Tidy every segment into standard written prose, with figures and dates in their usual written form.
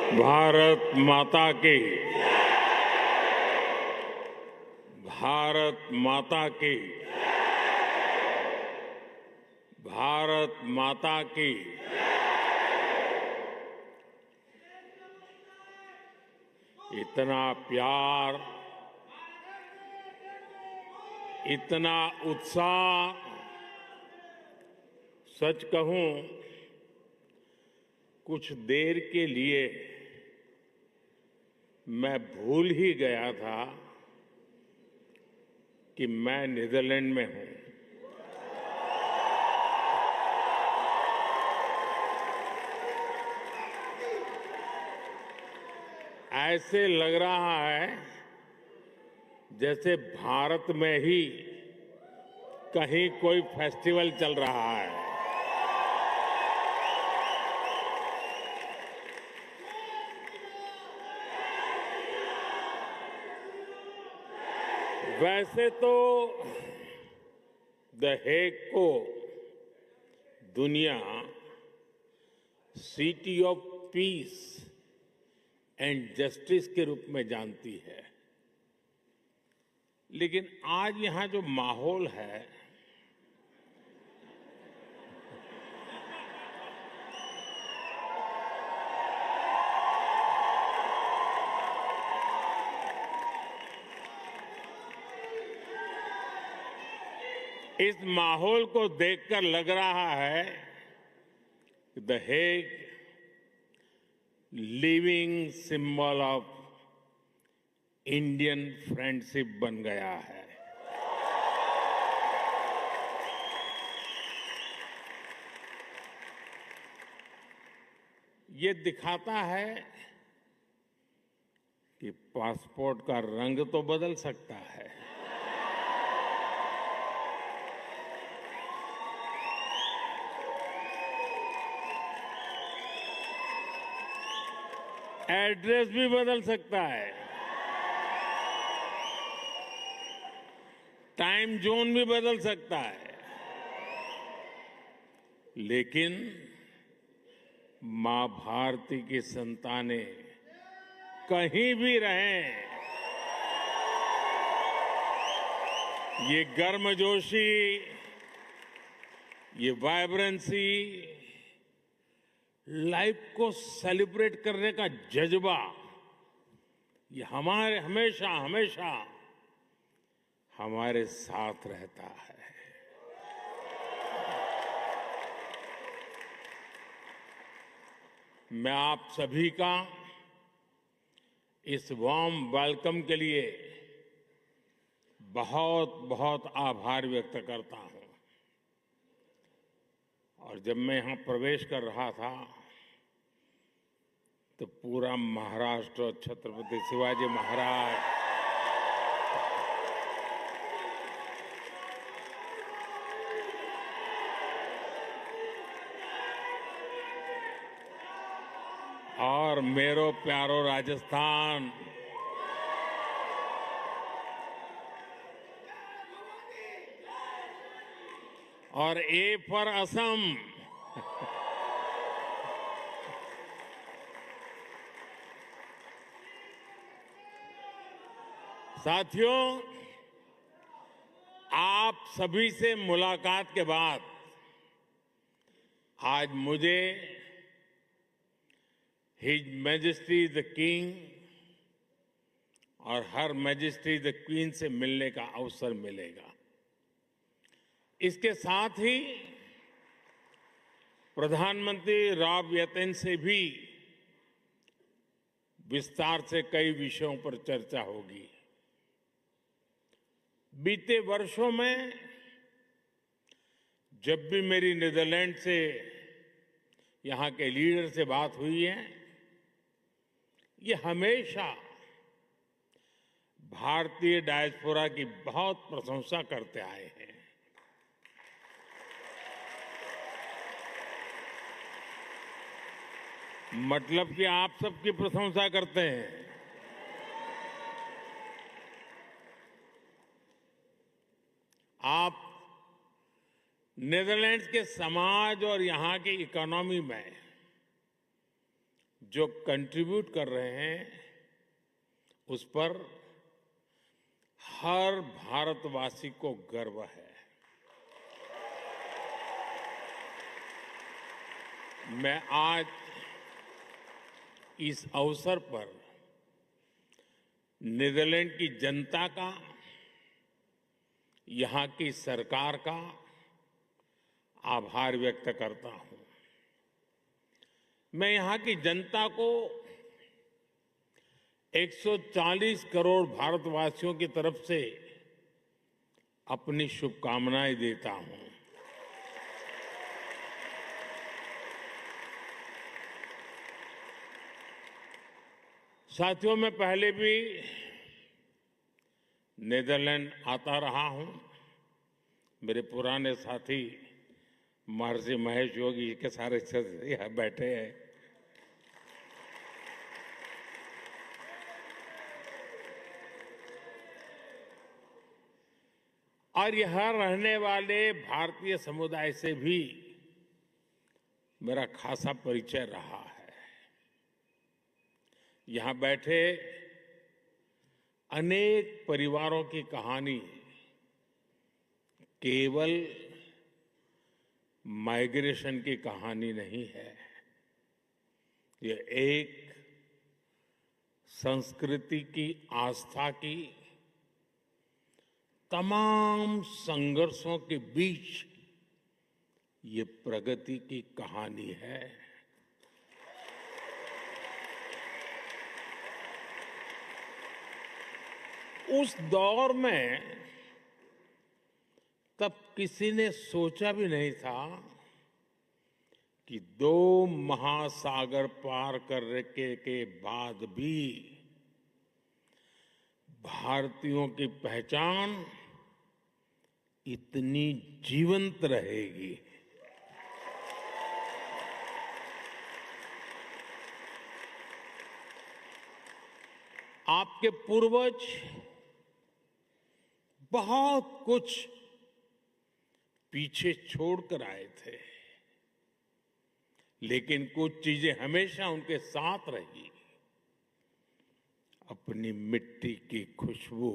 भारत माता की। भारत माता की। भारत माता की। इतना प्यार, इतना उत्साह, सच कहूं कुछ देर के लिए मैं भूल ही गया था कि मैं नीदरलैंड में हूं। ऐसे लग रहा है जैसे भारत में ही कहीं कोई फेस्टिवल चल रहा है। वैसे तो द हेग को दुनिया city of peace and justice के रूप में जानती है, लेकिन आज यहां जो माहौल है इस माहौल को देखकर लग रहा है कि the Hague living symbol of Indian friendship बन गया है। ये दिखाता है कि पासपोर्ट का रंग तो बदल सकता है, एड्रेस भी बदल सकता है, टाइम जोन भी बदल सकता है, लेकिन मां भारती की संतानें कहीं भी रहें, ये गर्मजोशी, ये वाइब्रेंसी, लाइफ को सेलिब्रेट करने का जज्बा, ये हमारे हमेशा हमेशा हमारे साथ रहता है। मैं आप सभी का इस वार्म वेलकम के लिए बहुत बहुत आभार व्यक्त करता हूं। और जब मैं यहां प्रवेश कर रहा था तो पूरा महाराष्ट्र, छत्रपति शिवाजी महाराज, और मेरो प्यारो राजस्थान, और ए फॉर असम, साथियों, आप सभी से मुलाकात के बाद आज मुझे हिज मैजेस्टी द किंग और हर मैजेस्टी द क्वीन से मिलने का अवसर मिलेगा। इसके साथ ही प्रधानमंत्री राव यतेन से भी विस्तार से कई विषयों पर चर्चा होगी। बीते वर्षों में जब भी मेरी नीदरलैंड से, यहां के लीडर से बात हुई है, ये हमेशा भारतीय डायस्पोरा की बहुत प्रशंसा करते आए हैं। मतलब कि आप सबकी प्रशंसा करते हैं। आप नीदरलैंड्स के समाज और यहां की इकोनॉमी में जो कंट्रीब्यूट कर रहे हैं उस पर हर भारतवासी को गर्व है। मैं आज इस अवसर पर नीदरलैंड की जनता का, यहां की सरकार का आभार व्यक्त करता हूं। मैं यहां की जनता को 140 करोड़ भारतवासियों की तरफ से अपनी शुभकामनाएं देता हूं। साथियों, मैं पहले भी नीदरलैंड आता रहा हूं। मेरे पुराने साथी महर्षि महेश योगी के सारे सदस्य यहां बैठे हैं। और यहां रहने वाले भारतीय समुदाय से भी मेरा खासा परिचय रहा है। यहां बैठे अनेक परिवारों की कहानी केवल माइग्रेशन की कहानी नहीं है। ये एक संस्कृति की, आस्था की, तमाम संघर्षों के बीच ये प्रगति की कहानी है। उस दौर में तब किसी ने सोचा भी नहीं था कि 2 महासागर पार करने के बाद भी भारतीयों की पहचान इतनी जीवंत रहेगी। आपके पूर्वज बहुत कुछ पीछे छोड़कर आए थे, लेकिन कुछ चीजें हमेशा उनके साथ रही। अपनी मिट्टी की खुशबू,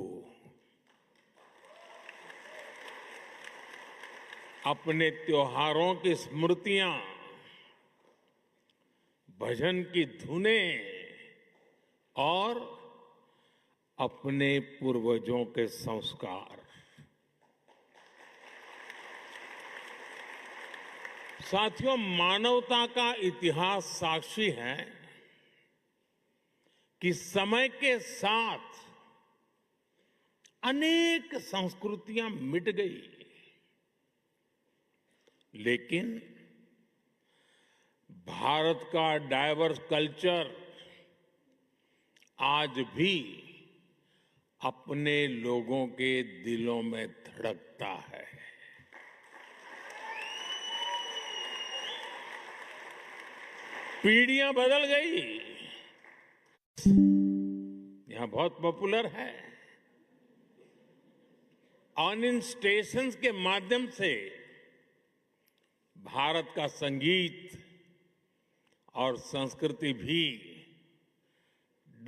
अपने त्योहारों की स्मृतियां, भजन की धुनें और अपने पूर्वजों के संस्कार। साथियों, मानवता का इतिहास साक्षी है कि समय के साथ अनेक संस्कृतियां मिट गई, लेकिन भारत का डाइवर्स कल्चर आज भी अपने लोगों के दिलों में धड़कता है। पीढ़ियां बदल गई, यहां बहुत पॉपुलर है। और इन स्टेशंस के माध्यम से भारत का संगीत और संस्कृति भी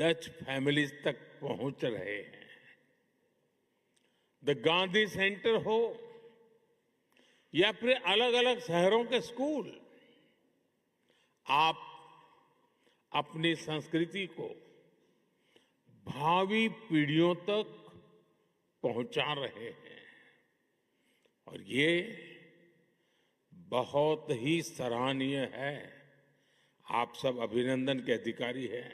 डच फैमिलीज तक पहुंच रहे हैं। द गांधी सेंटर हो या फिर अलग अलग शहरों के स्कूल, आप अपनी संस्कृति को भावी पीढ़ियों तक पहुंचा रहे हैं और ये बहुत ही सराहनीय है। आप सब अभिनंदन के अधिकारी हैं।